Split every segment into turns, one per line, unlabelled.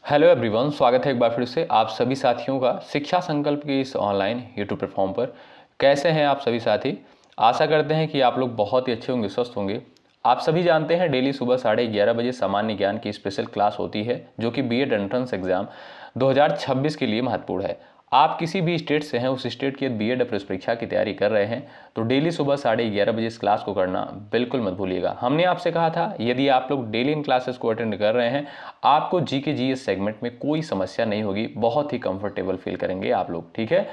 Hello everyone, स्वागत है एक बार फिर से आप सभी साथियों का शिक्षा संकल्प के इस ऑनलाइन यूट्यूब प्लेटफॉर्म पर। कैसे हैं आप सभी साथी? आशा करते हैं कि आप लोग बहुत ही अच्छे होंगे, स्वस्थ होंगे। आप सभी जानते हैं डेली सुबह 11:30 बजे सामान्य ज्ञान की स्पेशल क्लास होती है जो कि बीएड एंट्रेंस एग्जाम 2026 के लिए महत्वपूर्ण है। आप किसी भी स्टेट से हैं, उस स्टेट की बीएड प्रवेश परीक्षा की तैयारी कर रहे हैं तो डेली सुबह 11:30 बजे इस क्लास को करना बिल्कुल मत भूलिएगा। हमने आपसे कहा था यदि आप लोग डेली इन क्लासेस को अटेंड कर रहे हैं, आपको जीके जीएस सेगमेंट में कोई समस्या नहीं होगी, बहुत ही कंफर्टेबल फील करेंगे आप लोग। ठीक है,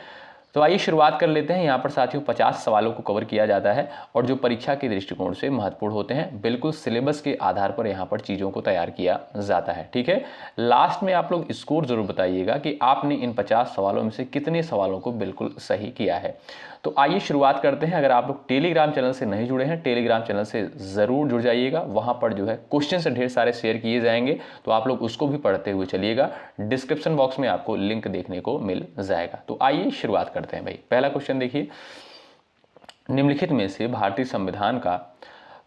तो आइए शुरुआत कर लेते हैं। यहाँ पर साथियों 50 सवालों को कवर किया जाता है और जो परीक्षा के दृष्टिकोण से महत्वपूर्ण होते हैं, बिल्कुल सिलेबस के आधार पर यहाँ पर चीज़ों को तैयार किया जाता है। ठीक है, लास्ट में आप लोग स्कोर जरूर बताइएगा कि आपने इन 50 सवालों में से कितने सवालों को बिल्कुल सही किया है। तो आइए शुरुआत करते हैं। अगर आप लोग टेलीग्राम चैनल से नहीं जुड़े हैं, टेलीग्राम चैनल से ज़रूर जुड़ जाइएगा। वहाँ पर जो है क्वेश्चन से ढेर सारे शेयर किए जाएंगे, तो आप लोग उसको भी पढ़ते हुए चलिएगा। डिस्क्रिप्शन बॉक्स में आपको लिंक देखने को मिल जाएगा। तो आइए शुरुआत करते हैं भाई। पहला क्वेश्चन देखिए, निम्नलिखित में से भारतीय संविधान का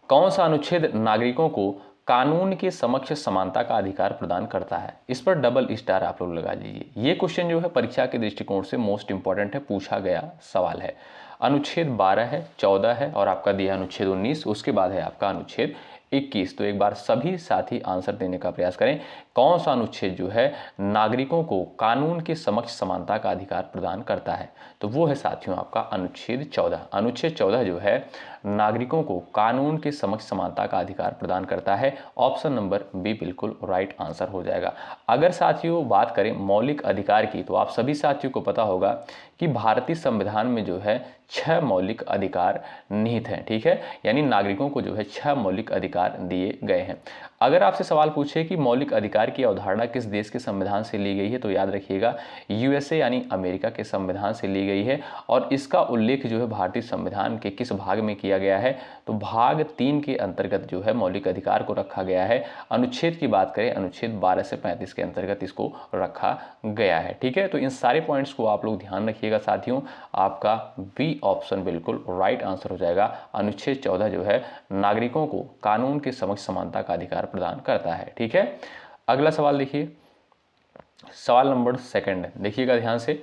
कौन सा अनुच्छेद नागरिकों को कानून के समक्ष समानता का अधिकार प्रदान करता है? इस पर डबल स्टार आप लोग लगा लीजिए। ये क्वेश्चन जो है परीक्षा के दृष्टिकोण से मोस्ट इंपॉर्टेंट है, पूछा गया सवाल है। अनुच्छेद 12 है, 14 है और आपका दिया अनुच्छेद 19, उसके बाद है आपका अनुच्छेद 21। तो एक बार सभी साथी आंसर देने का प्रयास करें। कौन सा अनुच्छेद जो है नागरिकों को कानून के समक्ष समानता का अधिकार प्रदान करता है? तो वो है साथियों आपका अनुच्छेद 14। अनुच्छेद 14 जो है नागरिकों को कानून के समक्ष समानता का अधिकार प्रदान करता है। ऑप्शन नंबर बी बिल्कुल राइट आंसर हो जाएगा। अगर साथियों बात करें मौलिक अधिकार की, तो आप सभी साथियों को पता होगा कि भारतीय संविधान में जो है 6 मौलिक अधिकार निहित हैं। ठीक है, यानी नागरिकों को जो है 6 मौलिक अधिकार दिए गए हैं। अगर आपसे सवाल पूछे कि मौलिक अधिकार की अवधारणा किस देश के संविधान से ली गई है, तो याद रखिएगा यूएसए यानी अमेरिका के संविधान से ली गई है। और इसका उल्लेख जो है भारतीय संविधान के किस भाग में किया गया है, तो भाग 3 के अंतर्गत जो है मौलिक अधिकार को रखा गया है। अनुच्छेद की बात करें, अनुच्छेद 12 से 35 के अंतर्गत इसको रखा गया है। ठीक है, तो इन सारे पॉइंट्स को आप लोग ध्यान रखिएगा साथियों। आपका बी ऑप्शन बिल्कुल राइट आंसर हो जाएगा। अनुच्छेद 14 जो है नागरिकों को कानून के समक्ष समानता का अधिकार प्रदान करता है। ठीक है, अगला सवाल देखिए, सवाल नंबर 2 देखिएगा ध्यान से।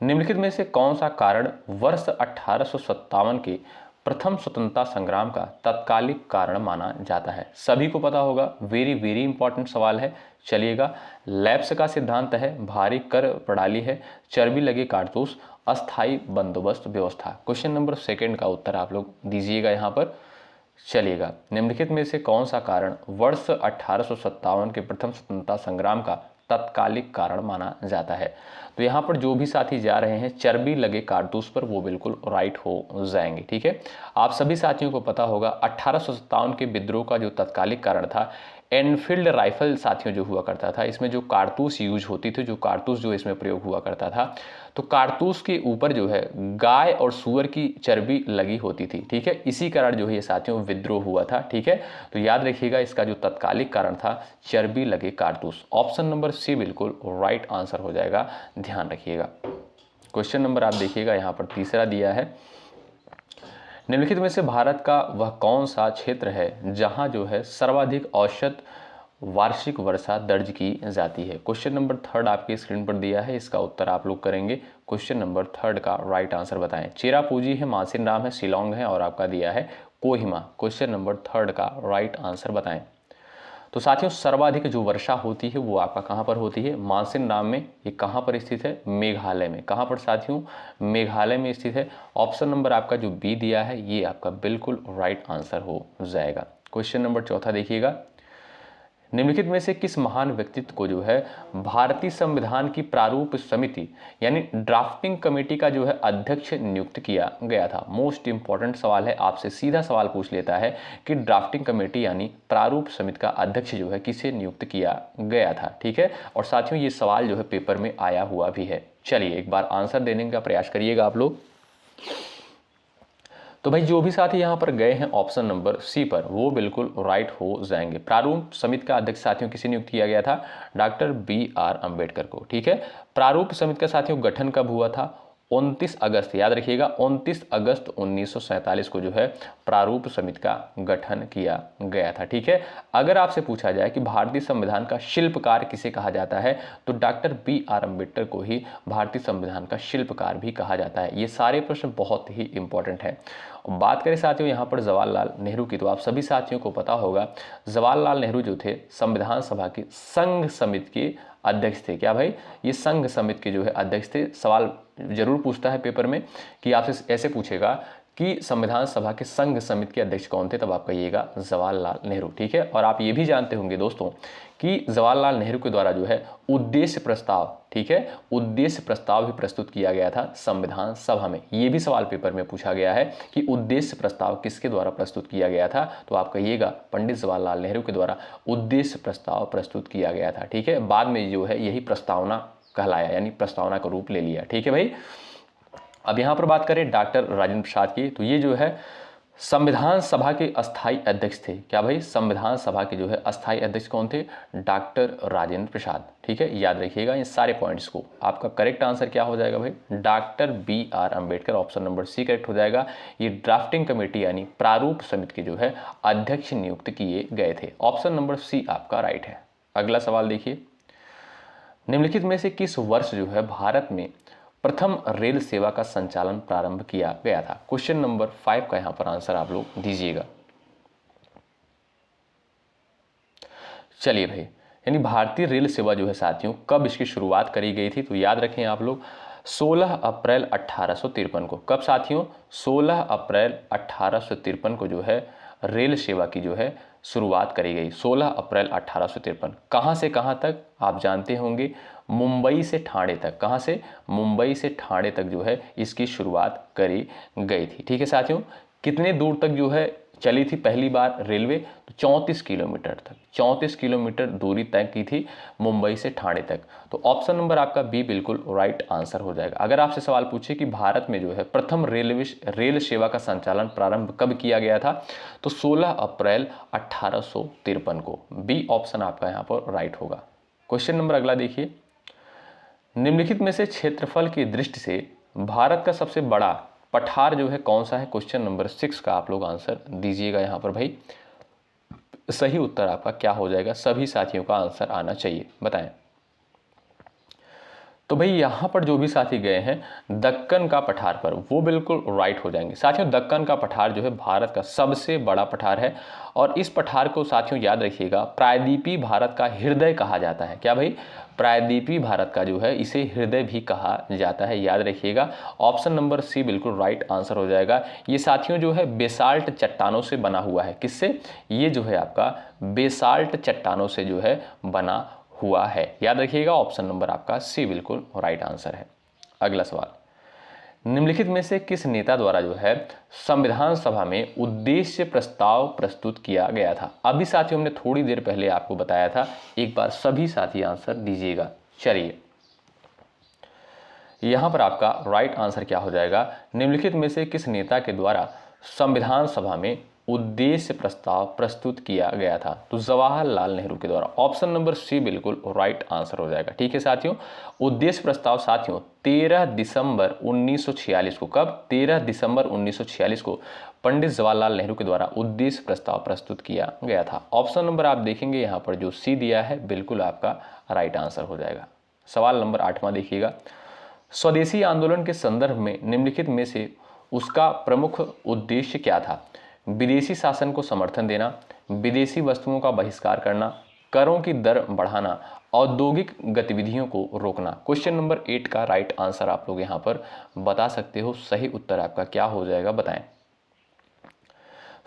निम्नलिखित में से कौन सा कारण वर्ष 1857 के प्रथम स्वतंत्रता संग्राम का तत्कालिक कारण माना जाता है? सभी को पता होगा, वेरी वेरी इंपॉर्टेंट सवाल है। चलिएगा, लैप्स का सिद्धांत है, भारी कर प्रणाली है, चर्बी लगे कारतूस, अस्थायी बंदोबस्त व्यवस्था। क्वेश्चन नंबर 2 का उत्तर आप लोग दीजिएगा यहाँ पर। चलिएगा, निम्नलिखित में से कौन सा कारण वर्ष 1857 के प्रथम स्वतंत्रता संग्राम का तत्कालिक कारण माना जाता है? तो यहाँ पर जो भी साथी जा रहे हैं चर्बी लगे कारतूस पर, वो बिल्कुल राइट हो जाएंगे। ठीक है, आप सभी साथियों को पता होगा 1857 के विद्रोह का जो तत्कालिक कारण था, एनफील्ड राइफल साथियों जो हुआ करता था, इसमें जो कारतूस यूज होती थी, जो कारतूस जो इसमें प्रयोग हुआ करता था, तो कारतूस के ऊपर जो है गाय और सूअर की चर्बी लगी होती थी। ठीक है, इसी कारण जो है ये साथियों विद्रोह हुआ था। ठीक है, तो याद रखिएगा इसका जो तत्कालिक कारण था चर्बी लगे कारतूस। ऑप्शन नंबर सी बिल्कुल राइट आंसर हो जाएगा, ध्यान रखिएगा। क्वेश्चन नंबर आप देखिएगा यहाँ पर 3 दिया है। निम्नलिखित में से भारत का वह कौन सा क्षेत्र है जहां जो है सर्वाधिक औसत वार्षिक वर्षा दर्ज की जाती है? क्वेश्चन नंबर 3 आपके स्क्रीन पर दिया है, इसका उत्तर आप लोग करेंगे। क्वेश्चन नंबर 3 का राइट आंसर बताएं। चेरापूंजी है, मासिन राम है, शिलोंग है और आपका दिया है कोहिमा। क्वेश्चन नंबर 3 का राइट आंसर बताएं। तो साथियों सर्वाधिक जो वर्षा होती है वो आपका कहाँ पर होती है? मासिन राम में। ये कहाँ पर स्थित है? मेघालय में। कहाँ पर साथियों? मेघालय में स्थित है। ऑप्शन नंबर आपका जो बी दिया है ये आपका बिल्कुल राइट आंसर हो जाएगा। क्वेश्चन नंबर 4 देखिएगा, निम्नलिखित में से किस महान व्यक्तित्व को जो है भारतीय संविधान की प्रारूप समिति यानी ड्राफ्टिंग कमेटी का जो है अध्यक्ष नियुक्त किया गया था? मोस्ट इंपॉर्टेंट सवाल है, आपसे सीधा सवाल पूछ लेता है कि ड्राफ्टिंग कमेटी यानी प्रारूप समिति का अध्यक्ष जो है किसे नियुक्त किया गया था? ठीक है, और साथियों ये सवाल जो है पेपर में आया हुआ भी है। चलिए एक बार आंसर देने का प्रयास करिएगा आप लोग। तो भाई जो भी साथी यहाँ पर गए हैं ऑप्शन नंबर सी पर, वो बिल्कुल राइट हो जाएंगे। प्रारूप समिति का अध्यक्ष साथियों किसे नियुक्त किया गया था? डॉक्टर बी आर अम्बेडकर को। ठीक है, प्रारूप समिति का साथियों गठन कब हुआ था? 29 अगस्त, याद रखिएगा 29 अगस्त 1947 को जो है प्रारूप समिति का गठन किया गया था। ठीक है, अगर आपसे पूछा जाए कि भारतीय संविधान का शिल्पकार किसे कहा जाता है, तो डॉक्टर बी.आर. अम्बेडकर को ही भारतीय संविधान का शिल्पकार भी कहा जाता है। ये सारे प्रश्न बहुत ही इंपॉर्टेंट हैं। बात करें साथियों यहाँ पर जवाहरलाल नेहरू की, तो आप सभी साथियों को पता होगा जवाहरलाल नेहरू जो थे संविधान सभा की संघ समिति के अध्यक्ष थे। क्या भाई, ये संघ समिति के जो है अध्यक्ष थे। सवाल जरूर पूछता है पेपर में कि आपसे ऐसे पूछेगा कि संविधान सभा के संघ समिति के अध्यक्ष कौन थे, तब आप कहिएगा जवाहरलाल नेहरू। ठीक है, और आप ये भी जानते होंगे दोस्तों कि जवाहरलाल नेहरू के द्वारा जो है उद्देश्य प्रस्ताव, ठीक है, उद्देश्य प्रस्ताव भी प्रस्तुत किया गया था संविधान सभा में। ये भी सवाल पेपर में पूछा गया है कि उद्देश्य प्रस्ताव किसके द्वारा प्रस्तुत किया गया था, तो आप कहिएगा पंडित जवाहरलाल नेहरू के द्वारा उद्देश्य प्रस्ताव प्रस्तुत किया गया था। ठीक है, बाद में जो है यही प्रस्तावना कहलाया, यानी प्रस्तावना का रूप ले लिया। ठीक है भाई, अब यहाँ पर बात करें डॉक्टर राजेंद्र प्रसाद की, तो ये जो है संविधान सभा के अस्थाई अध्यक्ष थे। क्या भाई, संविधान सभा के जो है अस्थाई अध्यक्ष कौन थे, डॉक्टर राजेंद्र प्रसाद। ठीक है, याद रखिएगा इन सारे पॉइंट्स को। आपका करेक्ट आंसर क्या हो जाएगा भाई, doctor B R. Ambedkar, option number C correct हो जाएगा। ये ड्राफ्टिंग कमेटी यानी प्रारूप समिति के जो है अध्यक्ष नियुक्त किए गए थे। ऑप्शन नंबर सी आपका राइट है। अगला सवाल देखिए, निम्नलिखित में से किस वर्ष जो है भारत में प्रथम रेल सेवा का संचालन प्रारंभ किया गया था। क्वेश्चन नंबर 5 का यहां पर आंसर आप लोग दीजिएगा। चलिए भाई, यानी भारतीय रेल सेवा जो है साथियों कब इसकी शुरुआत करी गई थी, तो याद रखें आप लोग 16 अप्रैल 1853 को। कब साथियों, 16 अप्रैल 1853 को जो है रेल सेवा की जो है शुरुआत करी गई। 16 अप्रैल 1853। कहां से कहां तक आप जानते होंगे, मुंबई से ठाणे तक। कहां से, मुंबई से ठाणे तक जो है इसकी शुरुआत करी गई थी। ठीक है साथियों, कितने दूर तक जो है चली थी पहली बार रेलवे, तो 34 किलोमीटर तक, 34 किलोमीटर दूरी तय की थी मुंबई से ठाणे तक। तो ऑप्शन नंबर आपका बी बिल्कुल राइट आंसर हो जाएगा। अगर आपसे सवाल पूछे कि भारत में जो है प्रथम रेल सेवा का संचालन प्रारंभ कब किया गया था, तो 16 अप्रैल 1853 को। बी ऑप्शन आपका यहाँ पर राइट होगा। क्वेश्चन नंबर अगला देखिए, निम्नलिखित में से क्षेत्रफल की दृष्टि से भारत का सबसे बड़ा पठार जो है कौन सा है। क्वेश्चन नंबर 6 का आप लोग आंसर दीजिएगा यहाँ पर भाई। सही उत्तर आपका क्या हो जाएगा, सभी साथियों का आंसर आना चाहिए, बताएं। तो भाई यहाँ पर जो भी साथी गए हैं दक्कन का पठार पर, वो बिल्कुल राइट हो जाएंगे। साथियों दक्कन का पठार जो है भारत का सबसे बड़ा पठार है, और इस पठार को साथियों याद रखिएगा प्रायद्वीपीय भारत का हृदय कहा जाता है। क्या भाई, प्रायद्वीपीय भारत का जो है इसे हृदय भी कहा जाता है, याद रखिएगा। ऑप्शन नंबर सी बिल्कुल राइट आंसर हो जाएगा। ये साथियों जो है बेसाल्ट चट्टानों से बना हुआ है। किससे, ये जो है आपका बेसाल्ट चट्टानों से जो है बना हुआ है, याद रखिएगा। ऑप्शन नंबर आपका सी बिल्कुल राइट आंसर है। अगला सवाल, निम्नलिखित में से किस नेता द्वारा जो है संविधान सभा में उद्देश्य प्रस्ताव प्रस्तुत किया गया था। अभी साथियों हमने थोड़ी देर पहले आपको बताया था, एक बार सभी साथी आंसर दीजिएगा। चलिए यहां पर आपका राइट आंसर क्या हो जाएगा, निम्नलिखित में से किस नेता के द्वारा संविधान सभा में उद्देश्य प्रस्ताव प्रस्तुत किया गया था, तो जवाहरलाल नेहरू के द्वारा। ऑप्शन नंबर सी बिल्कुल राइट आंसर हो जाएगा। ठीक है साथियों, उद्देश्य प्रस्ताव साथियों 13 दिसंबर 1946 को, कब, 13 दिसंबर 1946 को पंडित जवाहरलाल नेहरू के द्वारा उद्देश्य प्रस्ताव प्रस्तुत किया गया था। ऑप्शन नंबर आप देखेंगे यहाँ पर जो सी दिया है बिल्कुल आपका राइट आंसर हो जाएगा। सवाल नंबर 8वां देखिएगा, स्वदेशी आंदोलन के संदर्भ में निम्नलिखित में से उसका प्रमुख उद्देश्य क्या था। विदेशी शासन को समर्थन देना, विदेशी वस्तुओं का बहिष्कार करना, करों की दर बढ़ाना, औद्योगिक गतिविधियों को रोकना। क्वेश्चन नंबर 8 का राइट आंसर आप लोग यहां पर बता सकते हो। सही उत्तर आपका क्या हो जाएगा, बताएं।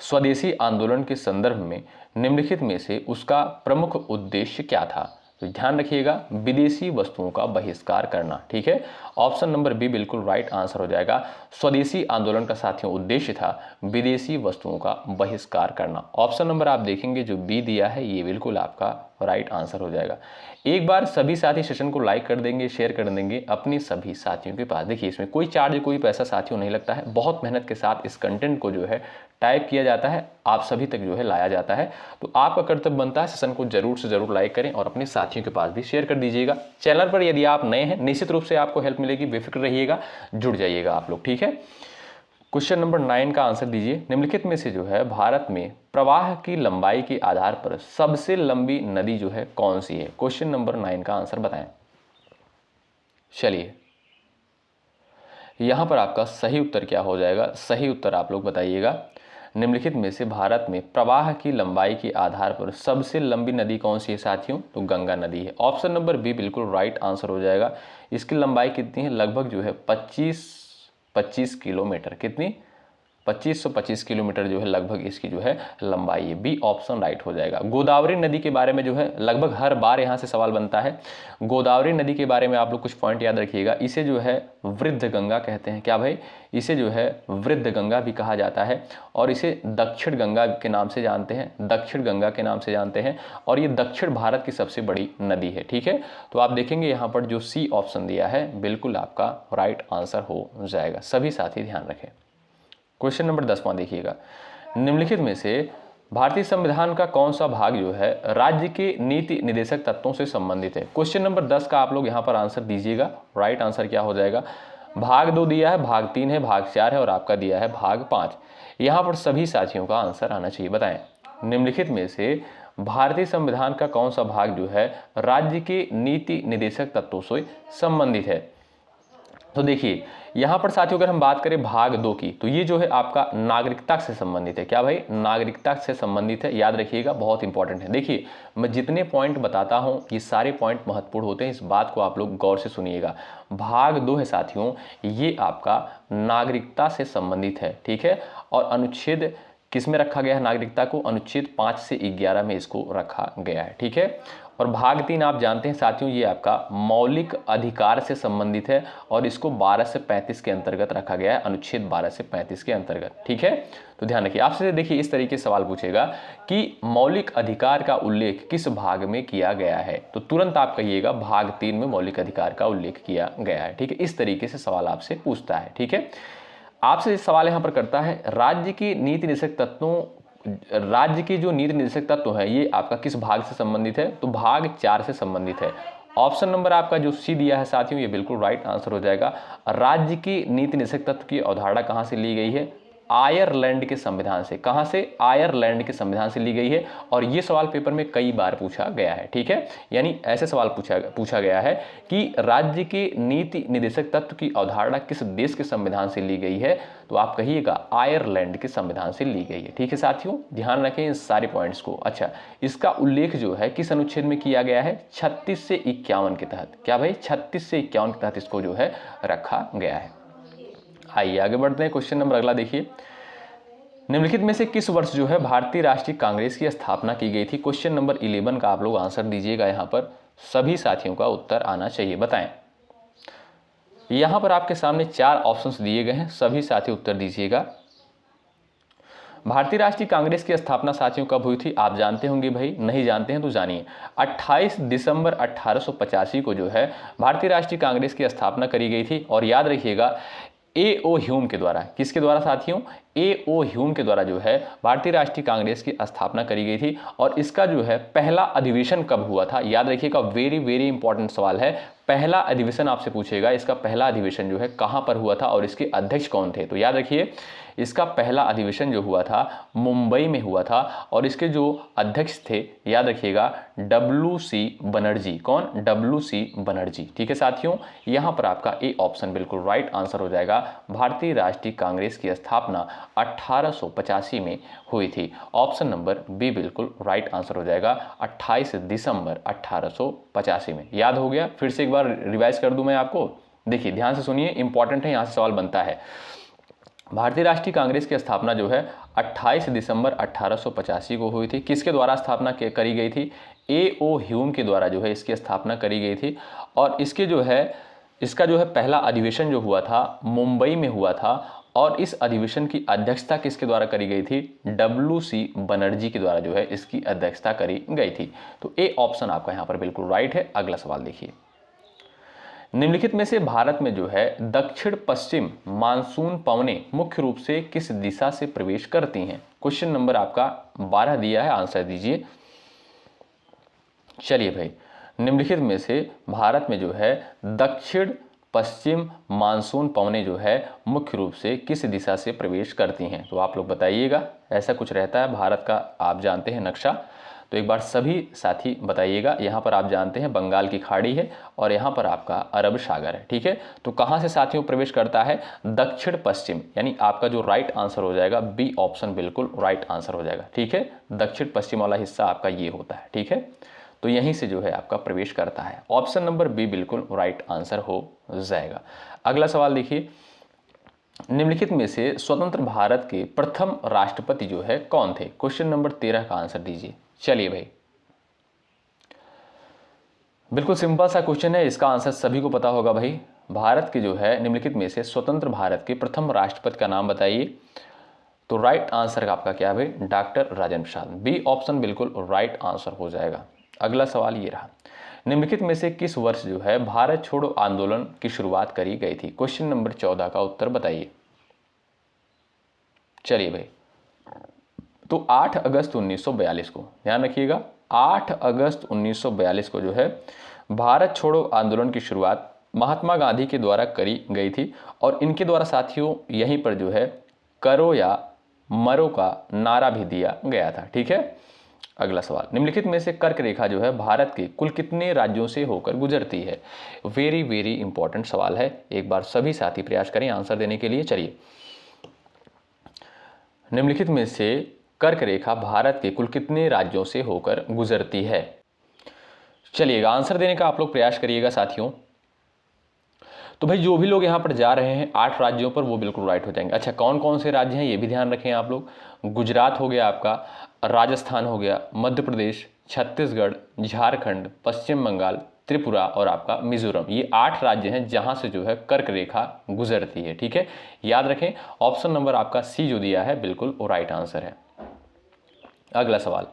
स्वदेशी आंदोलन के संदर्भ में निम्नलिखित में से उसका प्रमुख उद्देश्य क्या था, तो ध्यान रखिएगा विदेशी वस्तुओं का बहिष्कार करना। ठीक है, ऑप्शन नंबर बी बिल्कुल राइट आंसर हो जाएगा। स्वदेशी आंदोलन का साथियों उद्देश्य था विदेशी वस्तुओं का बहिष्कार करना। ऑप्शन नंबर आप देखेंगे जो बी दिया है ये बिल्कुल आपका राइट आंसर हो जाएगा। एक बार सभी साथी सेशन को लाइक कर देंगे, शेयर कर देंगे अपनी सभी साथियों के पास। देखिए इसमें कोई चार्ज कोई पैसा साथियों नहीं लगता है, बहुत मेहनत के साथ इस कंटेंट को जो है टाइप किया जाता है, आप सभी तक जो है लाया जाता है। तो आपका कर्तव्य बनता है सेशन को जरूर से जरूर लाइक करें और अपने साथियों के पास भी शेयर कर दीजिएगा। चैनल पर यदि आप नए हैं, निश्चित रूप से आपको हेल्प मिलेगी, बेफिक्र रहिएगा, जुड़ जाइएगा आप लोग, ठीक है। क्वेश्चन नंबर 9 का आंसर दीजिए। निम्नलिखित में से जो है भारत में प्रवाह की लंबाई के आधार पर सबसे लंबी नदी जो है कौन सी है? क्वेश्चन नंबर 9 का आंसर बताएं। चलिए, यहां पर आपका सही उत्तर क्या हो जाएगा? सही उत्तर आप लोग बताइएगा। निम्नलिखित में से भारत में प्रवाह की लंबाई के आधार पर सबसे लंबी नदी कौन सी है साथियों? तो गंगा नदी है। ऑप्शन नंबर बी बिल्कुल राइट आंसर हो जाएगा। इसकी लंबाई कितनी है? लगभग जो है 25 किलोमीटर। कितनी? 2525 किलोमीटर जो है लगभग इसकी जो है लंबाई है। बी ऑप्शन राइट हो जाएगा। गोदावरी नदी के बारे में जो है लगभग हर बार यहाँ से सवाल बनता है। गोदावरी नदी के बारे में आप लोग कुछ पॉइंट याद रखिएगा। इसे जो है वृद्ध गंगा कहते हैं। क्या भाई? इसे जो है वृद्ध गंगा भी कहा जाता है और इसे दक्षिण गंगा के नाम से जानते हैं, दक्षिण गंगा के नाम से जानते हैं। और ये दक्षिण भारत की सबसे बड़ी नदी है, ठीक है। तो आप देखेंगे यहाँ पर जो सी ऑप्शन दिया है बिल्कुल आपका राइट आंसर हो जाएगा। सभी साथी ध्यान रखें। क्वेश्चन नंबर 10वां देखिएगा। निम्नलिखित में से भारतीय संविधान का कौन सा भाग जो है राज्य के नीति निर्देशक तत्वों से संबंधित है? क्वेश्चन नंबर 10 का आप लोग यहाँ पर आंसर दीजिएगा। राइट आंसर क्या हो जाएगा? भाग 2 दिया है, भाग 3 है, भाग 4 है और आपका दिया है भाग 5। यहाँ पर सभी साथियों का आंसर आना चाहिए। बताएं, निम्नलिखित में से भारतीय संविधान का कौन सा भाग जो है राज्य के नीति निर्देशक तत्वों से संबंधित है? तो देखिए यहाँ पर साथियों अगर हम बात करें भाग 2 की, तो ये जो है आपका नागरिकता से संबंधित है। क्या भाई? नागरिकता से संबंधित है, याद रखिएगा, बहुत इंपॉर्टेंट है। देखिए मैं जितने पॉइंट बताता हूँ ये सारे पॉइंट महत्वपूर्ण होते हैं, इस बात को आप लोग गौर से सुनिएगा। भाग 2 है साथियों, ये आपका नागरिकता से संबंधित है, ठीक है। और अनुच्छेद किस में रखा गया है नागरिकता को? अनुच्छेद 5 से 11 में इसको रखा गया है, ठीक है। और भाग 3 आप जानते हैं साथियों, ये आपका मौलिक अधिकार से संबंधित है और इसको 12 से 35 के अंतर्गत रखा गया है, अनुच्छेद 12 से 35 के अंतर्गत, ठीक है। तो ध्यान रखिए। आपसे देखिए इस तरीके से सवाल पूछेगा कि मौलिक अधिकार का उल्लेख किस भाग में किया गया है, तो तुरंत आप कहिएगा भाग 3 में मौलिक अधिकार का उल्लेख किया गया है, ठीक है। इस तरीके से सवाल आपसे पूछता है, ठीक है। आपसे सवाल यहाँ पर करता है राज्य की नीति निर्देशक तत्वों, राज्य की जो नीति निर्देशक तत्व है ये आपका किस भाग से संबंधित है? तो भाग 4 से संबंधित है। ऑप्शन नंबर आपका जो सी दिया है साथियों ये बिल्कुल राइट आंसर हो जाएगा। राज्य की नीति निर्देशक तत्व की अवधारणा कहाँ से ली गई है? आयरलैंड के संविधान से। कहां से? आयरलैंड के संविधान से ली गई है। और यह सवाल पेपर में कई बार पूछा गया है, ठीक है। यानी ऐसे सवाल पूछा गया है कि राज्य के नीति निर्देशक तत्व की अवधारणा किस देश के संविधान से ली गई है? तो आप कहिएगा आयरलैंड के संविधान से ली गई है, ठीक है साथियों। ध्यान रखें इन सारे पॉइंट्स को। अच्छा, इसका उल्लेख जो है किस अनुच्छेद में किया गया है? 36 से 51 के तहत। क्या भाई? 36 से 51 के तहत इसको जो है रखा गया है। आइए आगे बढ़ते हैं। क्वेश्चन नंबर अगला देखिए। निम्नलिखित में से किस वर्ष जो है भारतीय राष्ट्रीय कांग्रेस की स्थापना की गई थी? क्वेश्चन नंबर 11 का आप लोग आंसर दीजिएगा। यहां पर सभी साथियों का उत्तर आना चाहिए। बताएं। यहां पर आपके सामने 4 ऑप्शंस दिए गए हैं, सभी साथी उत्तर दीजिएगा। भारतीय राष्ट्रीय कांग्रेस की स्थापना साथियों कब हुई थी? आप जानते होंगे भाई, नहीं जानते हैं तो जानिए। 28 दिसंबर 1885 को जो है भारतीय राष्ट्रीय कांग्रेस की स्थापना करी गई थी। और याद रखिएगा A.O. ह्यूम के द्वारा। किसके द्वारा साथियों? A.O. ह्यूम के द्वारा जो है भारतीय राष्ट्रीय कांग्रेस की स्थापना करी गई थी। और इसका जो है पहला अधिवेशन कब हुआ था? याद रखिएगा, वेरी वेरी इंपॉर्टेंट सवाल है। पहला अधिवेशन आपसे पूछेगा, इसका पहला अधिवेशन जो है कहां पर हुआ था और इसके अध्यक्ष कौन थे? तो याद रखिए इसका पहला अधिवेशन जो हुआ था मुंबई में हुआ था और इसके जो अध्यक्ष थे याद रखिएगा WC बनर्जी। कौन? WC बनर्जी, ठीक है साथियों। यहां पर आपका ए ऑप्शन बिल्कुल राइट आंसर हो जाएगा। भारतीय राष्ट्रीय कांग्रेस की स्थापना 1885 में हुई थी। ऑप्शन नंबर बी बिल्कुल राइट आंसर हो जाएगा। 28 दिसंबर 1885 में। याद हो गया? फिर से एक बार रिवाइज कर दूं मैं आपको। देखिए ध्यान से सुनिए, इंपॉर्टेंट है, यहां से सवाल बनता है। भारतीय राष्ट्रीय कांग्रेस की स्थापना जो है 28 दिसंबर 1885 को हुई थी। किसके द्वारा स्थापना करी गई थी? A.O. ह्यूम के द्वारा जो है इसकी स्थापना करी गई थी। और इसका जो है पहला अधिवेशन जो हुआ था मुंबई में हुआ था। और इस अधिवेशन की अध्यक्षता किसके द्वारा करी गई थी? WC बनर्जी के द्वारा जो है इसकी अध्यक्षता करी गई थी। तो ए ऑप्शन आपका यहाँ पर बिल्कुल राइट है। अगला सवाल देखिए। निम्नलिखित में से भारत में जो है दक्षिण पश्चिम मानसून पवनें मुख्य रूप से किस दिशा से प्रवेश करती हैं? क्वेश्चन नंबर आपका 12 दिया है, आंसर दीजिए। चलिए भाई, निम्नलिखित में से भारत में जो है दक्षिण पश्चिम मानसून पवनें जो है मुख्य रूप से किस दिशा से प्रवेश करती हैं? तो आप लोग बताइएगा। ऐसा कुछ रहता है भारत का, आप जानते हैं नक्शा, तो एक बार सभी साथी बताइएगा। यहाँ पर आप जानते हैं बंगाल की खाड़ी है और यहाँ पर आपका अरब सागर है, ठीक है। तो कहाँ से साथियों प्रवेश करता है? दक्षिण पश्चिम, यानी आपका जो राइट आंसर हो जाएगा बी ऑप्शन बिल्कुल राइट आंसर हो जाएगा, ठीक है। दक्षिण पश्चिम वाला हिस्सा आपका ये होता है, ठीक है। तो यहीं से जो है आपका प्रवेश करता है। ऑप्शन नंबर बी बिल्कुल राइट आंसर हो जाएगा। अगला सवाल देखिए, निम्नलिखित में से स्वतंत्र भारत के प्रथम राष्ट्रपति जो है कौन थे? क्वेश्चन नंबर 13 का आंसर दीजिए। चलिए भाई, बिल्कुल सिंपल सा क्वेश्चन है, इसका आंसर सभी को पता होगा भाई। भारत के जो है निम्नलिखित में से स्वतंत्र भारत के प्रथम राष्ट्रपति का नाम बताइए। तो राइट आंसर आपका क्या है भाई? Doctor Rajendra Prasad. B option बिल्कुल राइट आंसर हो जाएगा। अगला सवाल ये रहा, निम्नलिखित में से किस वर्ष जो है भारत छोड़ो आंदोलन की शुरुआत करी गई थी? क्वेश्चन नंबर 14 का उत्तर बताइए। चलिए भाई, तो 8 अगस्त 1942 को, ध्यान रखिएगा, 8 अगस्त 1942 को जो है भारत छोड़ो आंदोलन की शुरुआत महात्मा गांधी के द्वारा करी गई थी और इनके द्वारा साथियों यहीं पर जो है करो या मरो का नारा भी दिया गया था, ठीक है। अगला सवाल, निम्नलिखित में से कर्क रेखा जो है भारत के कुल कितने राज्यों से होकर गुजरती है? वेरी वेरी इंपॉर्टेंट सवाल है, एक बार सभी साथी प्रयास करें आंसर देने के लिए। चलिए, निम्नलिखित में से कर्क रेखा भारत के कुल कितने राज्यों से होकर गुजरती है? चलिएगा, आंसर देने का आप लोग प्रयास करिएगा साथियों। तो भाई जो भी लोग यहाँ पर जा रहे हैं 8 राज्यों पर, वो बिल्कुल राइट हो जाएंगे। अच्छा, कौन कौन से राज्य हैं ये भी ध्यान रखें आप लोग। गुजरात हो गया आपका, राजस्थान हो गया, मध्य प्रदेश, छत्तीसगढ़, झारखंड, पश्चिम बंगाल, त्रिपुरा और आपका मिजोरम। ये 8 राज्य हैं जहां से जो है कर्क रेखा गुजरती है, ठीक है। याद रखें, ऑप्शन नंबर आपका सी जो दिया है बिल्कुल वो राइट आंसर है। अगला सवाल,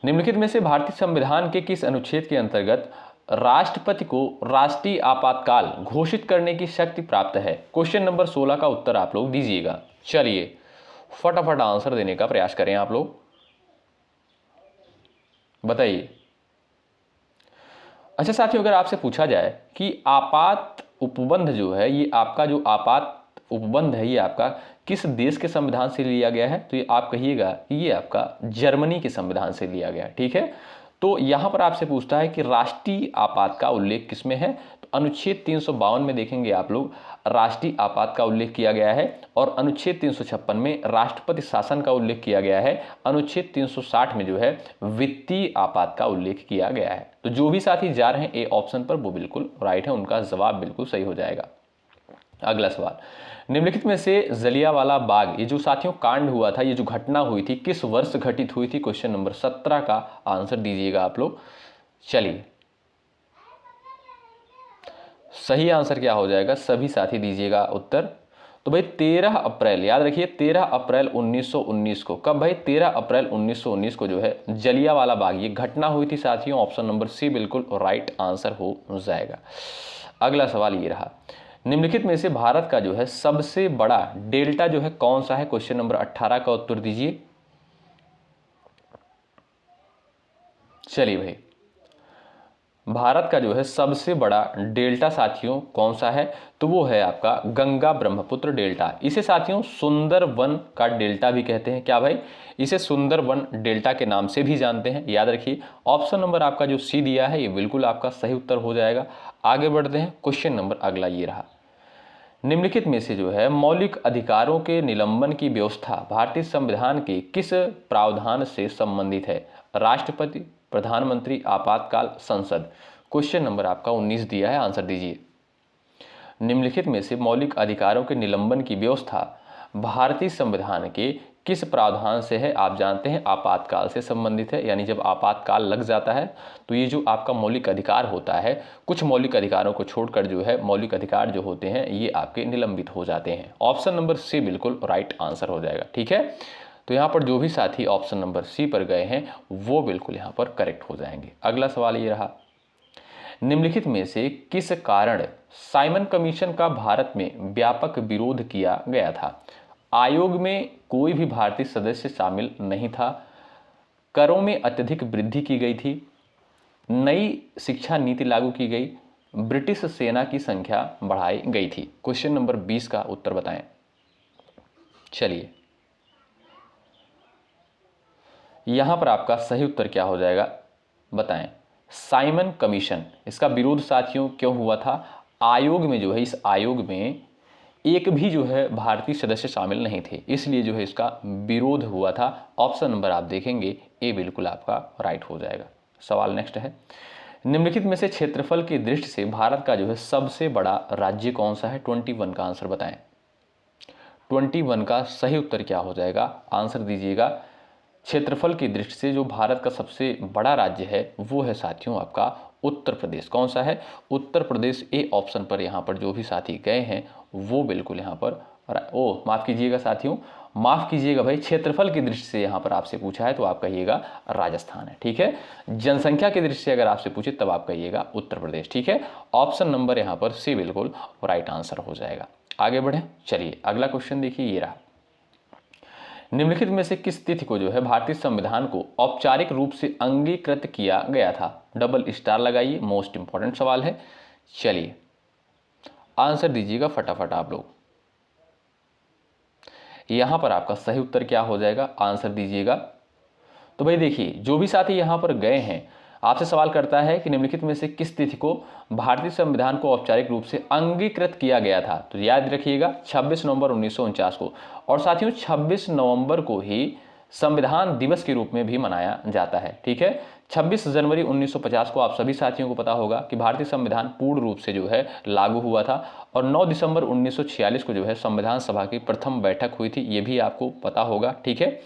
निम्नलिखित में से भारतीय संविधान के किस अनुच्छेद के अंतर्गत राष्ट्रपति को राष्ट्रीय आपातकाल घोषित करने की शक्ति प्राप्त है? क्वेश्चन नंबर 16 का उत्तर आप लोग दीजिएगा। चलिए, फटाफट आंसर देने का प्रयास करें आप लोग, बताइए। अच्छा साथियों, अगर आपसे पूछा जाए कि आपात उपबंध जो है, ये आपका जो आपात उपबंध है ये आपका किस देश के संविधान से लिया गया है? तो ये आप कहिएगा कि ये आपका जर्मनी के संविधान से लिया गया, ठीक है। तो यहां पर आपसे पूछता है कि राष्ट्रीय आपात का उल्लेख किसमें है? तो अनुच्छेद 352 में देखेंगे आप लोग राष्ट्रीय आपात का उल्लेख किया गया है और अनुच्छेद 356 में राष्ट्रपति शासन का उल्लेख किया गया है। अनुच्छेद 360 में जो है वित्तीय आपात का उल्लेख किया गया है। तो जो भी साथी जा रहे हैं ए ऑप्शन पर वो बिल्कुल राइट है, उनका जवाब बिल्कुल सही हो जाएगा। अगला सवाल, निम्नलिखित में से जलियांवाला बाग, ये जो साथियों कांड हुआ था, ये जो घटना हुई थी, किस वर्ष घटित हुई थी? क्वेश्चन नंबर 17 का आंसर दीजिएगा आप लोग। चलिए, सही आंसर क्या हो जाएगा? सभी साथी दीजिएगा उत्तर। तो भाई 13 अप्रैल, याद रखिए 13 अप्रैल 1919 को। कब भाई? 13 अप्रैल 1919 को जो है जलियांवाला बाग ये घटना हुई थी साथियों। ऑप्शन नंबर सी बिल्कुल राइट आंसर हो जाएगा। अगला सवाल ये रहा, निम्नलिखित में से भारत का जो है सबसे बड़ा डेल्टा जो है कौन सा है? क्वेश्चन नंबर 18 का उत्तर दीजिए। चलिए भाई, भारत का जो है सबसे बड़ा डेल्टा साथियों कौन सा है? तो वो है आपका गंगा ब्रह्मपुत्र डेल्टा। इसे साथियों सुंदरवन का डेल्टा भी कहते हैं। क्या भाई? इसे सुंदरवन डेल्टा के नाम से भी जानते हैं, याद रखिए। ऑप्शन नंबर आपका जो सी दिया है ये बिल्कुल आपका सही उत्तर हो जाएगा। आगे बढ़ते हैं, क्वेश्चन नंबर अगला ये रहा, निम्नलिखित में से जो है मौलिक अधिकारों के निलंबन की व्यवस्था भारतीय संविधान के किस प्रावधान से संबंधित है? राष्ट्रपति, प्रधानमंत्री, आपातकाल, संसद। क्वेश्चन नंबर आपका 19 दिया है, आंसर दीजिए। निम्नलिखित में से मौलिक अधिकारों के निलंबन की व्यवस्था भारतीय संविधान के किस प्रावधान से है? आप जानते हैं आपातकाल से संबंधित है, यानी जब आपातकाल लग जाता है तो ये जो आपका मौलिक अधिकार होता है, कुछ मौलिक अधिकारों को छोड़कर जो है मौलिक अधिकार जो होते हैं ये आपके निलंबित हो जाते हैं। ऑप्शन नंबर सी बिल्कुल राइट आंसर हो जाएगा, ठीक है। तो यहाँ पर जो भी साथी ऑप्शन नंबर सी पर गए हैं वो बिल्कुल यहाँ पर करेक्ट हो जाएंगे। अगला सवाल ये रहा, निम्नलिखित में से किस कारण साइमन कमीशन का भारत में व्यापक विरोध किया गया था? आयोग में कोई भी भारतीय सदस्य शामिल नहीं था, करों में अत्यधिक वृद्धि की गई थी, नई शिक्षा नीति लागू की गई, ब्रिटिश सेना की संख्या बढ़ाई गई थी। क्वेश्चन नंबर 20 का उत्तर बताएं। चलिए, यहां पर आपका सही उत्तर क्या हो जाएगा बताएं। साइमन कमीशन, इसका विरोध साथियों क्यों हुआ था? आयोग में जो है, इस आयोग में एक भी जो है भारतीय सदस्य शामिल नहीं थे, इसलिए जो है इसका विरोध हुआ था। ऑप्शन नंबर आप देखेंगे ए बिल्कुल आपका राइट हो जाएगा। सवाल नेक्स्ट है, निम्नलिखित में से क्षेत्रफल की दृष्टि से भारत का जो है सबसे बड़ा राज्य कौन सा है? 21 का आंसर बताएं। 21 का सही उत्तर क्या हो जाएगा? आंसर दीजिएगा। क्षेत्रफल की दृष्टि से जो भारत का सबसे बड़ा राज्य है वो है साथियों आपका उत्तर प्रदेश। कौन सा है? उत्तर प्रदेश। ए ऑप्शन पर यहाँ पर जो भी साथी गए हैं वो बिल्कुल यहाँ पर माफ़ कीजिएगा साथियों, माफ़ कीजिएगा भाई, क्षेत्रफल की दृष्टि से यहाँ पर आपसे पूछा है तो आप कहिएगा राजस्थान है, ठीक है। जनसंख्या की दृष्टि से अगर आपसे पूछे तब आप कहिएगा उत्तर प्रदेश, ठीक है। ऑप्शन नंबर यहाँ पर सी बिल्कुल राइट आंसर हो जाएगा। आगे बढ़े, चलिए अगला क्वेश्चन देखिए, ये रहा। निम्नलिखित में से किस तिथि को जो है भारतीय संविधान को औपचारिक रूप से अंगीकृत किया गया था? डबल स्टार लगाइए, मोस्ट इंपॉर्टेंट सवाल है। चलिए आंसर दीजिएगा फटाफट आप लोग। यहां पर आपका सही उत्तर क्या हो जाएगा? आंसर दीजिएगा। तो भाई देखिए, जो भी साथी यहां पर गए हैं, आपसे सवाल करता है कि निम्नलिखित में से किस तिथि को भारतीय संविधान को औपचारिक रूप से अंगीकृत किया गया था? तो याद रखिएगा 26 नवंबर 1949 को। और साथियों 26 नवंबर को ही संविधान दिवस के रूप में भी मनाया जाता है, ठीक है। 26 जनवरी 1950 को आप सभी साथियों को पता होगा कि भारतीय संविधान पूर्ण रूप से जो है लागू हुआ था। और 9 दिसंबर 1946 को जो है संविधान सभा की प्रथम बैठक हुई थी, ये भी आपको पता होगा, ठीक है।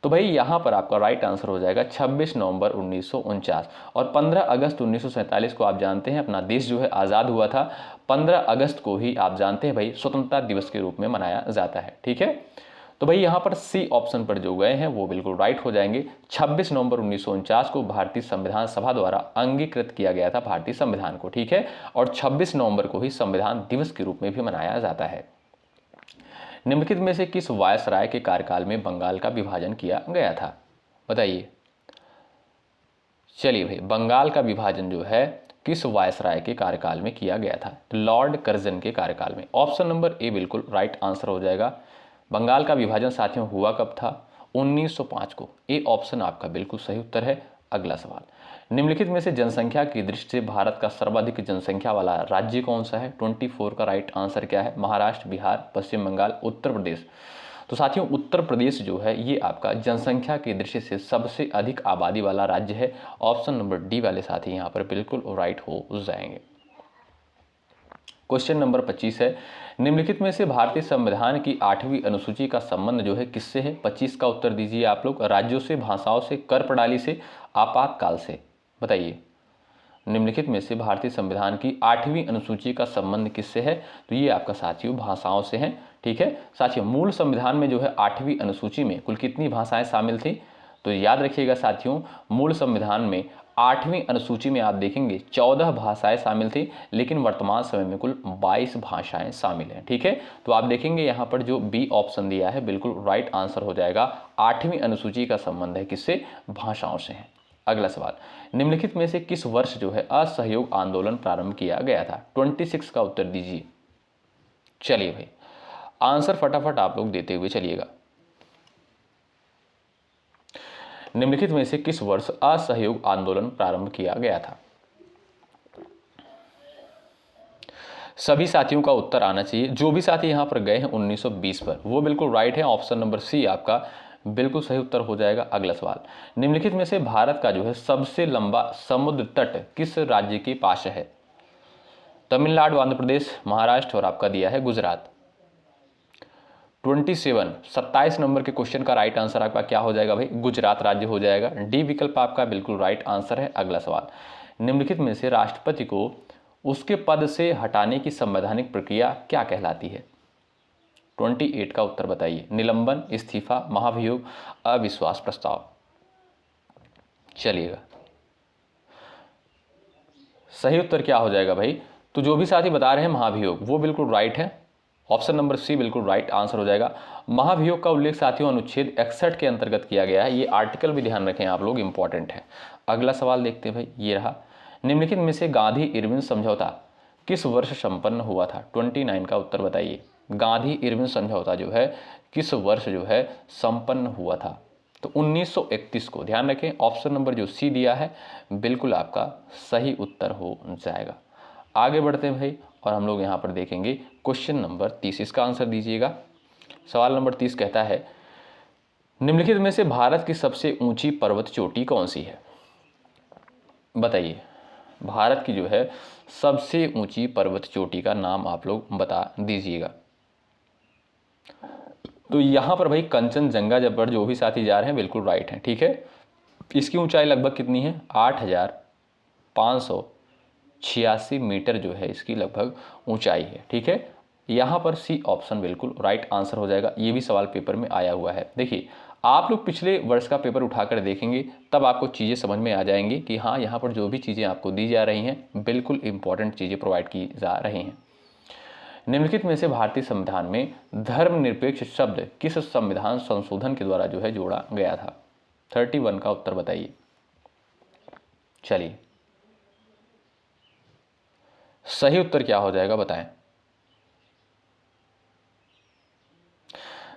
तो भाई यहाँ पर आपका राइट आंसर हो जाएगा 26 नवंबर 1949। और 15 अगस्त 1947 को आप जानते हैं अपना देश जो है आज़ाद हुआ था। 15 अगस्त को ही आप जानते हैं भाई स्वतंत्रता दिवस के रूप में मनाया जाता है, ठीक है। तो भाई यहाँ पर सी ऑप्शन पर जो गए हैं वो बिल्कुल राइट हो जाएंगे। 26 नवंबर 1949 को भारतीय संविधान सभा द्वारा अंगीकृत किया गया था भारतीय संविधान को, ठीक है। और 26 नवंबर को ही संविधान दिवस के रूप में भी मनाया जाता है। निम्नलिखित में से किस वायसराय के कार्यकाल में बंगाल का विभाजन किया गया था? बताइए। चलिए भाई, बंगाल का विभाजन जो है किस वायसराय के कार्यकाल में किया गया था? तो लॉर्ड कर्जन के कार्यकाल में। ऑप्शन नंबर ए बिल्कुल राइट आंसर हो जाएगा। बंगाल का विभाजन साथियों हुआ कब था? 1905 को। ए ऑप्शन आपका बिल्कुल सही उत्तर है। अगला सवाल, निम्नलिखित में से जनसंख्या की दृष्टि से भारत का सर्वाधिक जनसंख्या वाला राज्य कौन सा है? 24 का राइट आंसर क्या है? महाराष्ट्र, बिहार, पश्चिम बंगाल, उत्तर प्रदेश। तो साथियों उत्तर प्रदेश जो है ये आपका जनसंख्या की दृष्टि से सबसे अधिक आबादी वाला राज्य है। ऑप्शन नंबर डी वाले साथी यहाँ पर बिल्कुल राइट हो जाएंगे। क्वेश्चन नंबर 25 है, निम्नलिखित में से भारतीय संविधान की 8वीं अनुसूची का संबंध जो है किससे है? 25 का उत्तर दीजिए आप लोग। राज्यों से, भाषाओं से, कर प्रणाली से, आपातकाल से। बताइए, निम्नलिखित में से भारतीय संविधान की 8वीं अनुसूची का संबंध किससे है? तो ये आपका साथियों भाषाओं से है, ठीक है। साथियों मूल संविधान में जो है 8वीं अनुसूची में कुल कितनी भाषाएं शामिल थी? तो याद रखिएगा साथियों, मूल संविधान में 8वीं अनुसूची में आप देखेंगे 14 भाषाएं शामिल थी, लेकिन वर्तमान समय में कुल 22 भाषाएं शामिल हैं, ठीक है। तो आप देखेंगे यहाँ पर जो बी ऑप्शन दिया है बिल्कुल राइट आंसर हो जाएगा। 8वीं अनुसूची का संबंध है किससे? भाषाओं से है। अगला सवाल, निम्नलिखित में से किस वर्ष जो है असहयोग आंदोलन प्रारंभ किया गया था? 26 का उत्तर दीजिए। चलिए भाई, आंसर फटाफट आप लोग देते हुए चलिएगा। निम्नलिखित में से किस वर्ष असहयोग आंदोलन प्रारंभ किया गया था? सभी साथियों का उत्तर आना चाहिए। जो भी साथी यहां पर गए हैं 1920 पर, वो बिल्कुल राइट है। ऑप्शन नंबर सी आपका बिल्कुल सही उत्तर हो जाएगा। अगला सवाल, निम्नलिखित में से भारत का जो है सबसे लंबा समुद्र तट किस राज्य के पास है? तमिलनाडु, आंध्र प्रदेश, महाराष्ट्र और आपका दिया है गुजरात। 27 नंबर के क्वेश्चन का राइट आंसर आपका क्या हो जाएगा भाई? गुजरात राज्य हो जाएगा। डी विकल्प आपका बिल्कुल राइट आंसर है। अगला सवाल, निम्नलिखित में से राष्ट्रपति को उसके पद से हटाने की संवैधानिक प्रक्रिया क्या कहलाती है? 28 का उत्तर बताइए। निलंबन, इस्तीफा, महाभियोग, अविश्वास प्रस्ताव। चलिएगा, सही उत्तर क्या हो जाएगा भाई? तो जो भी साथी बता रहे हैं महाभियोग, वो बिल्कुल राइट है। ऑप्शन नंबर सी बिल्कुल राइट आंसर हो जाएगा। महाभियोग का उल्लेख साथियों अनुच्छेद 61 के अंतर्गत किया गया है। ये आर्टिकल भी ध्यान रखें आप लोग, इंपॉर्टेंट है। अगला सवाल देखते हैं भाई, ये रहा। निम्नलिखित में से गांधी इरविन समझौता किस वर्ष संपन्न हुआ था? 29 का उत्तर बताइए। गांधी इरविन समझौता जो है किस वर्ष जो है संपन्न हुआ था? तो 1931 को। ध्यान रखें, ऑप्शन नंबर जो सी दिया है बिल्कुल आपका सही उत्तर हो जाएगा। आगे बढ़ते हैं भाई, और हम लोग यहाँ पर देखेंगे क्वेश्चन नंबर 30। इसका आंसर दीजिएगा। सवाल नंबर 30 कहता है, निम्नलिखित में से भारत की सबसे ऊंची पर्वत चोटी कौन सी है? बताइए, भारत की जो है सबसे ऊंची पर्वत चोटी का नाम आप लोग बता दीजिएगा। तो यहाँ पर भाई कंचनजंगा जब पर जो भी साथी जा रहे हैं बिल्कुल राइट हैं, ठीक है। इसकी ऊंचाई लगभग कितनी है? 8,586 मीटर जो है इसकी लगभग ऊंचाई है, ठीक है। यहाँ पर सी ऑप्शन बिल्कुल राइट आंसर हो जाएगा। ये भी सवाल पेपर में आया हुआ है। देखिए, आप लोग पिछले वर्ष का पेपर उठाकर देखेंगे तब आपको चीज़ें समझ में आ जाएंगी कि हाँ, यहाँ पर जो भी चीज़ें आपको दी जा रही हैं बिल्कुल इंपॉर्टेंट चीज़ें प्रोवाइड की जा रही हैं। निम्नलिखित में से भारतीय संविधान में धर्मनिरपेक्ष शब्द किस संविधान संशोधन के द्वारा जो है जोड़ा गया था? 31 का उत्तर बताइए। चलिए, सही उत्तर क्या हो जाएगा बताएं।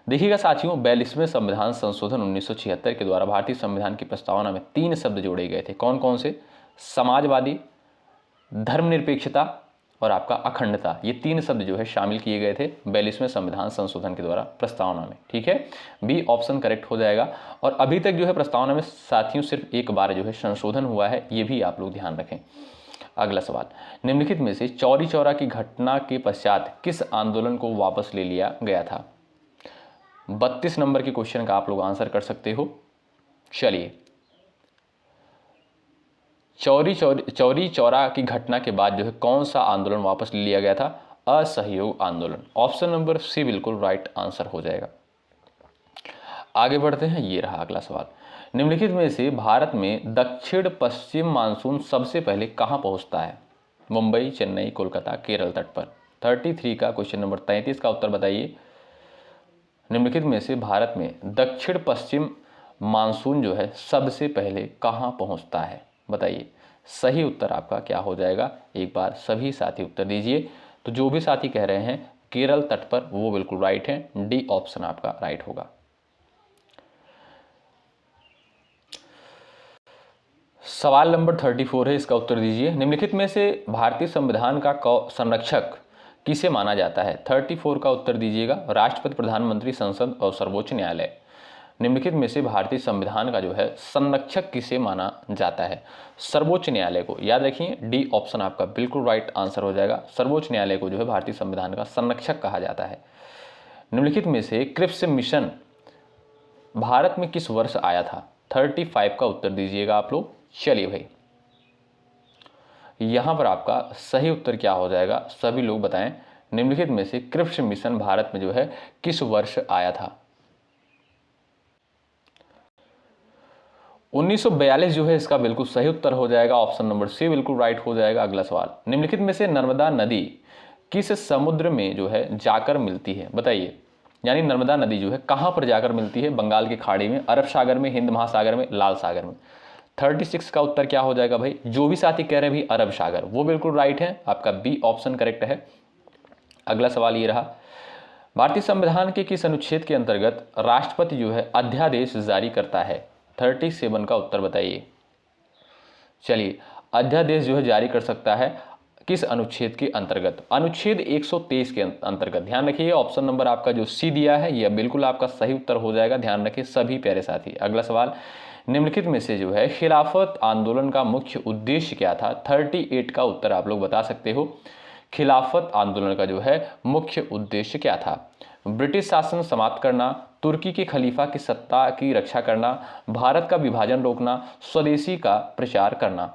देखिएगा साथियों, 42वें संविधान संशोधन 1976 के द्वारा भारतीय संविधान की प्रस्तावना में 3 शब्द जोड़े गए थे। कौन कौन से? समाजवादी, धर्मनिरपेक्षता और आपका अखंडता। ये 3 शब्द जो है शामिल किए गए थे 42वें संविधान संशोधन के द्वारा प्रस्तावना में, ठीक है। बी ऑप्शन करेक्ट हो जाएगा। और अभी तक जो है प्रस्तावना में साथियों सिर्फ एक बार जो है संशोधन हुआ है, ये भी आप लोग ध्यान रखें। अगला सवाल, निम्नलिखित में से चौरी चौरा की घटना के पश्चात किस आंदोलन को वापस ले लिया गया था? 32 नंबर के क्वेश्चन का आप लोग आंसर कर सकते हो। चलिए, चौरी चौरा की घटना के बाद जो है कौन सा आंदोलन वापस ले लिया गया था? असहयोग आंदोलन। ऑप्शन नंबर सी बिल्कुल राइट आंसर हो जाएगा। आगे बढ़ते हैं, ये रहा अगला सवाल। निम्नलिखित में से भारत में दक्षिण पश्चिम मानसून सबसे पहले कहां पहुंचता है? मुंबई, चेन्नई, कोलकाता, केरल तट पर। 33 का क्वेश्चन नंबर 33 का उत्तर बताइए। निम्नलिखित में से भारत में दक्षिण पश्चिम मानसून जो है सबसे पहले कहां पहुंचता है? बताइए, सही उत्तर आपका क्या हो जाएगा? एक बार सभी साथी उत्तर दीजिए। तो जो भी साथी कह रहे हैं केरल तट पर, वो बिल्कुल राइट है। डी ऑप्शन आपका राइट होगा। सवाल नंबर 34 है, इसका उत्तर दीजिए। निम्नलिखित में से भारतीय संविधान का संरक्षक किसे माना जाता है? 34 का उत्तर दीजिएगा। राष्ट्रपति, प्रधानमंत्री, संसद और सर्वोच्च न्यायालय। निम्नलिखित में से भारतीय संविधान का जो है संरक्षक किसे माना जाता है? सर्वोच्च न्यायालय को। याद रखिए, डी ऑप्शन आपका बिल्कुल राइट आंसर हो जाएगा। सर्वोच्च न्यायालय को जो है भारतीय संविधान का संरक्षक कहा जाता है। निम्नलिखित में से क्रिप्स मिशन भारत में किस वर्ष आया था? 35 का उत्तर दीजिएगा आप लोग। चलिए भाई, यहां पर आपका सही उत्तर क्या हो जाएगा? सभी लोग बताएं। निम्नलिखित में से क्रिप्स मिशन भारत में जो है किस वर्ष आया था? 1942 जो है इसका बिल्कुल सही उत्तर हो जाएगा। ऑप्शन नंबर सी बिल्कुल राइट हो जाएगा। अगला सवाल, निम्नलिखित में से नर्मदा नदी किस समुद्र में जो है जाकर मिलती है? बताइए, यानी नर्मदा नदी जो है कहां पर जाकर मिलती है? बंगाल की खाड़ी में, अरब सागर में, हिंद महासागर में, लाल सागर में। 36 का उत्तर क्या हो जाएगा भाई? जो भी साथी कह रहे हैं भी अरब सागर, वो बिल्कुल राइट है। आपका बी ऑप्शन करेक्ट है। अगला सवाल ये रहा, भारतीय संविधान के किस अनुच्छेद के अंतर्गत राष्ट्रपति जो है अध्यादेश जारी करता है? 37 का उत्तर बताइए। चलिए, अध्यादेश जो है जारी कर सकता है किस अनुच्छेद के अंतर्गत? अनुच्छेद 123 के अंतर्गत। ध्यान रखिए, ऑप्शन नंबर आपका जो सी दिया है यह बिल्कुल आपका सही उत्तर हो जाएगा। ध्यान रखिए सभी प्यारे साथी। अगला सवाल, निम्नलिखित में से जो है खिलाफत आंदोलन का मुख्य उद्देश्य क्या था? 38 का उत्तर आप लोग बता सकते हो। खिलाफत आंदोलन का जो है मुख्य उद्देश्य क्या था? ब्रिटिश शासन समाप्त करना, तुर्की के खलीफा की सत्ता की रक्षा करना, भारत का विभाजन रोकना, स्वदेशी का प्रचार करना।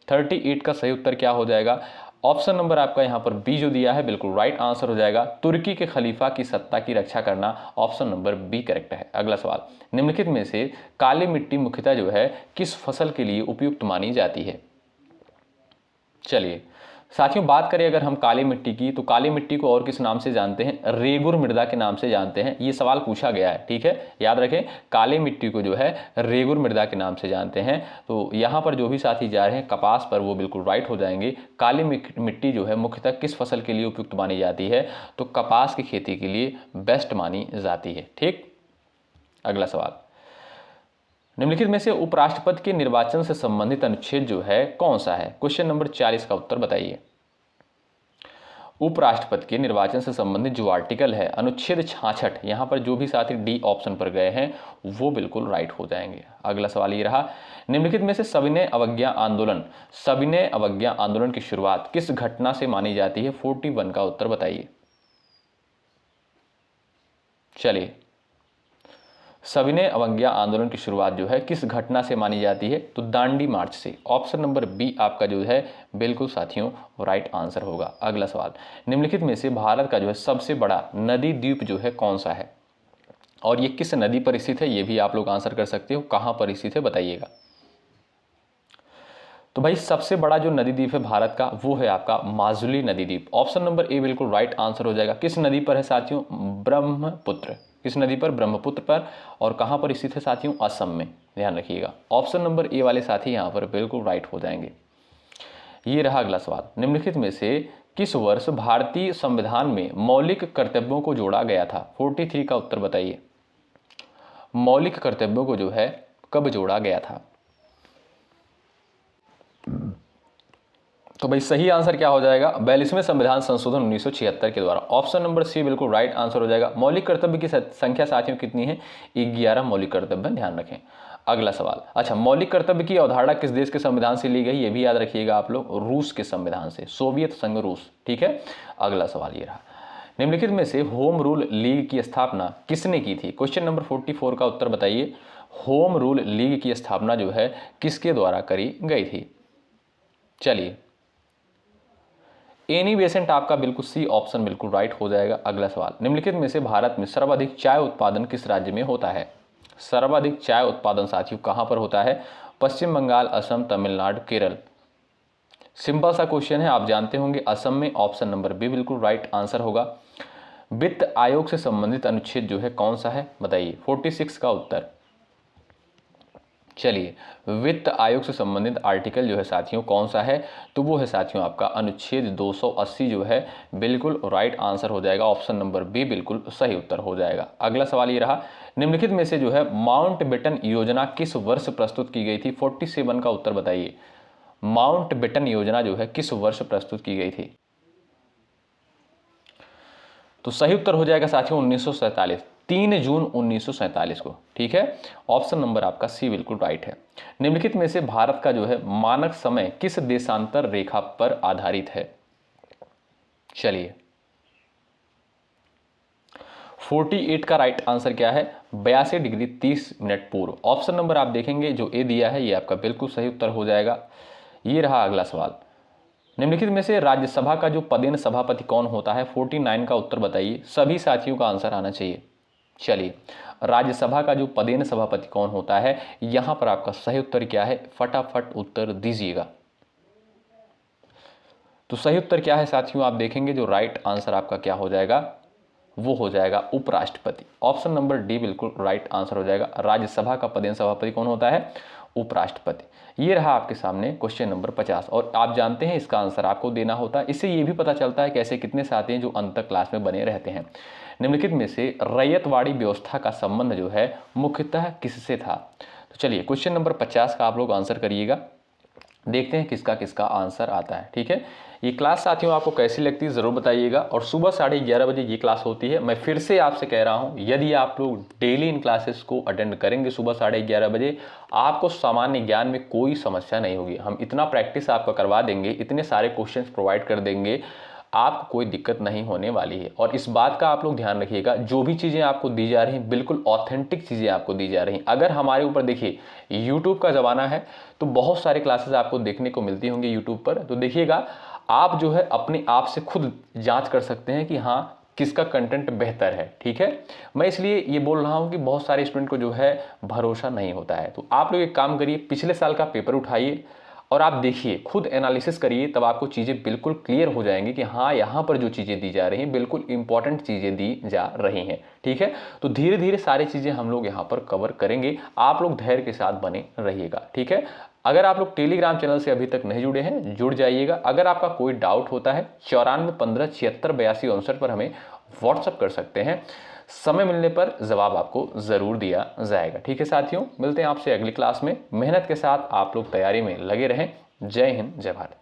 38 का सही उत्तर क्या हो जाएगा? ऑप्शन नंबर आपका यहाँ पर बी जो दिया है बिल्कुल राइट आंसर हो जाएगा। तुर्की के खलीफा की सत्ता की रक्षा करना, ऑप्शन नंबर बी करेक्ट है। अगला सवाल, निम्नलिखित में से काली मिट्टी मुख्यतः जो है किस फसल के लिए उपयुक्त मानी जाती है? चलिए साथियों, बात करें अगर हम काली मिट्टी की, तो काली मिट्टी को और किस नाम से जानते हैं? रेगुर मृदा के नाम से जानते हैं। ये सवाल पूछा गया है, ठीक है, याद रखें, काली मिट्टी को जो है रेगुर मृदा के नाम से जानते हैं। तो यहाँ पर जो भी साथी जा रहे हैं कपास पर, वो बिल्कुल राइट हो जाएंगे। काली मिट्टी जो है मुख्यतः किस फसल के लिए उपयुक्त मानी जाती है? तो कपास की खेती के लिए बेस्ट मानी जाती है। ठीक, अगला सवाल, निम्नलिखित में से उपराष्ट्रपति के निर्वाचन से संबंधित अनुच्छेद जो है कौन सा है? क्वेश्चन नंबर 40 का उत्तर बताइए। उपराष्ट्रपति के निर्वाचन से संबंधित जो आर्टिकल है, अनुच्छेद 66, यहां पर जो भी साथी डी ऑप्शन पर गए हैं वो बिल्कुल राइट हो जाएंगे। अगला सवाल ये रहा, निम्नलिखित में से सविनय अवज्ञा आंदोलन की शुरुआत किस घटना से मानी जाती है? 41 का उत्तर बताइए। चलिए, सविनय अवज्ञा आंदोलन की शुरुआत जो है किस घटना से मानी जाती है? तो दांडी मार्च से। ऑप्शन नंबर बी आपका जो है बिल्कुल साथियों राइट आंसर होगा। अगला सवाल, निम्नलिखित में से भारत का जो है सबसे बड़ा नदी द्वीप जो है कौन सा है? और ये किस नदी पर स्थित है? ये भी आप लोग आंसर कर सकते हो, कहां पर स्थित है बताइएगा। तो भाई सबसे बड़ा जो नदी द्वीप है भारत का, वो है आपका माजुली नदी द्वीप। ऑप्शन नंबर ए बिल्कुल राइट आंसर हो जाएगा। किस नदी पर है साथियों? ब्रह्मपुत्र। किस नदी पर? ब्रह्मपुत्र पर। और कहां पर स्थित है साथियों? असम में, ध्यान रखिएगा। ऑप्शन नंबर ए वाले साथी यहां पर बिल्कुल राइट हो जाएंगे। ये रहा अगला सवाल, निम्नलिखित में से किस वर्ष भारतीय संविधान में मौलिक कर्तव्यों को जोड़ा गया था? 43 का उत्तर बताइए। मौलिक कर्तव्यों को जो है कब जोड़ा गया था? तो भाई सही आंसर क्या हो जाएगा? 42वें संविधान संशोधन 1976 के द्वारा। ऑप्शन नंबर सी बिल्कुल राइट आंसर हो जाएगा। मौलिक कर्तव्य की संख्या साथियों कितनी है? 11 मौलिक कर्तव्य, ध्यान रखें। अगला सवाल, अच्छा, मौलिक कर्तव्य की अवधारणा किस देश के संविधान से ली गई? ये भी याद रखिएगा आप लोग, रूस के संविधान से, सोवियत संघ रूस। ठीक है, अगला सवाल ये रहा, निम्नलिखित में से होम रूल लीग की स्थापना किसने की थी? क्वेश्चन नंबर 44 का उत्तर बताइए। होम रूल लीग की स्थापना जो है किसके द्वारा करी गई थी? चलिए, एनी बेसेंट आपका बिल्कुल सी ऑप्शन बिल्कुल राइट हो जाएगा। अगला सवाल, निम्नलिखित में से भारत में सर्वाधिक चाय उत्पादन किस राज्य में होता है? सर्वाधिक चाय उत्पादन साथियों कहां पर होता है? पश्चिम बंगाल, असम, तमिलनाडु, केरल। सिंपल सा क्वेश्चन है, आप जानते होंगे, असम में। ऑप्शन नंबर बी बिल्कुल राइट आंसर होगा। वित्त आयोग से संबंधित अनुच्छेद जो है कौन सा है बताइए? 46 का उत्तर। चलिए, वित्त आयोग से संबंधित आर्टिकल जो है साथियों कौन सा है? तो वो है साथियों आपका अनुच्छेद 280 जो है बिल्कुल राइट आंसर हो जाएगा। ऑप्शन नंबर बी बिल्कुल सही उत्तर हो जाएगा। अगला सवाल ये रहा, निम्नलिखित में से जो है माउंटबेटन योजना किस वर्ष प्रस्तुत की गई थी? 47 का उत्तर बताइए। माउंटबेटन योजना जो है किस वर्ष प्रस्तुत की गई थी? तो सही उत्तर हो जाएगा साथियों 1947, 3 जून 1947 को। ठीक है, ऑप्शन नंबर आपका सी बिल्कुल राइट है। निम्नलिखित में से भारत का जो है मानक समय किस देशांतर रेखा पर आधारित है? चलिए, 48 का राइट आंसर क्या है? 82 डिग्री 30 मिनट पूर्व। ऑप्शन नंबर आप देखेंगे जो ए दिया है ये आपका बिल्कुल सही उत्तर हो जाएगा। ये रहा अगला सवाल, निम्नलिखित में से राज्यसभा का जो पदेन सभापति कौन होता है? 49 का उत्तर बताइए। सभी साथियों का आंसर आना चाहिए। चलिए, राज्यसभा का जो पदेन सभापति कौन होता है, यहां पर आपका सही उत्तर क्या है? फटाफट उत्तर दीजिएगा। तो सही उत्तर क्या है साथियों? आप देखेंगे जो राइट आंसर आपका क्या हो जाएगा, वो हो जाएगा उपराष्ट्रपति। ऑप्शन नंबर डी बिल्कुल राइट आंसर हो जाएगा। राज्यसभा का पदेन सभापति कौन होता है? उपराष्ट्रपति। ये रहा आपके सामने क्वेश्चन नंबर 50। और आप जानते हैं इसका आंसर आपको देना होता है। इससे ये भी पता चलता है कैसे कितने साथी हैं जो अंत तक क्लास में बने रहते हैं। निम्नलिखित में से रैयतवाड़ी व्यवस्था का संबंध जो है मुख्यतः किससे था? तो चलिए, क्वेश्चन नंबर 50 का आप लोग आंसर करिएगा, देखते हैं किसका किसका आंसर आता है। ठीक है, ये क्लास साथियों आपको कैसी लगती है ज़रूर बताइएगा। और सुबह 11:30 बजे ये क्लास होती है। मैं फिर से आपसे कह रहा हूँ, यदि आप लोग डेली इन क्लासेस को अटेंड करेंगे सुबह 11:30 बजे, आपको सामान्य ज्ञान में कोई समस्या नहीं होगी। हम इतना प्रैक्टिस आपका करवा देंगे, इतने सारे क्वेश्चंस प्रोवाइड कर देंगे, आपको कोई दिक्कत नहीं होने वाली है। और इस बात का आप लोग ध्यान रखिएगा, जो भी चीज़ें आपको दी जा रही हैं बिल्कुल ऑथेंटिक चीज़ें आपको दी जा रही हैं। अगर हमारे ऊपर देखिए, यूट्यूब का ज़माना है तो बहुत सारे क्लासेस आपको देखने को मिलती होंगी यूट्यूब पर। तो देखिएगा, आप जो है अपने आप से खुद जांच कर सकते हैं कि हाँ किसका कंटेंट बेहतर है। ठीक है, मैं इसलिए ये बोल रहा हूँ कि बहुत सारे स्टूडेंट को जो है भरोसा नहीं होता है। तो आप लोग एक काम करिए, पिछले साल का पेपर उठाइए और आप देखिए, खुद एनालिसिस करिए, तब आपको चीज़ें बिल्कुल क्लियर हो जाएंगी कि हाँ, यहाँ पर जो चीज़ें दी जा रही हैं बिल्कुल इंपॉर्टेंट चीज़ें दी जा रही हैं। ठीक है, तो धीरे धीरे सारी चीज़ें हम लोग यहाँ पर कवर करेंगे। आप लोग धैर्य के साथ बने रहिएगा। ठीक है, अगर आप लोग टेलीग्राम चैनल से अभी तक नहीं जुड़े हैं, जुड़ जाइएगा। अगर आपका कोई डाउट होता है 9415768259 पर हमें व्हाट्सअप कर सकते हैं। समय मिलने पर जवाब आपको ज़रूर दिया जाएगा। ठीक है साथियों, मिलते हैं आपसे अगली क्लास में। मेहनत के साथ आप लोग तैयारी में लगे रहें। जय हिंद, जय भारत।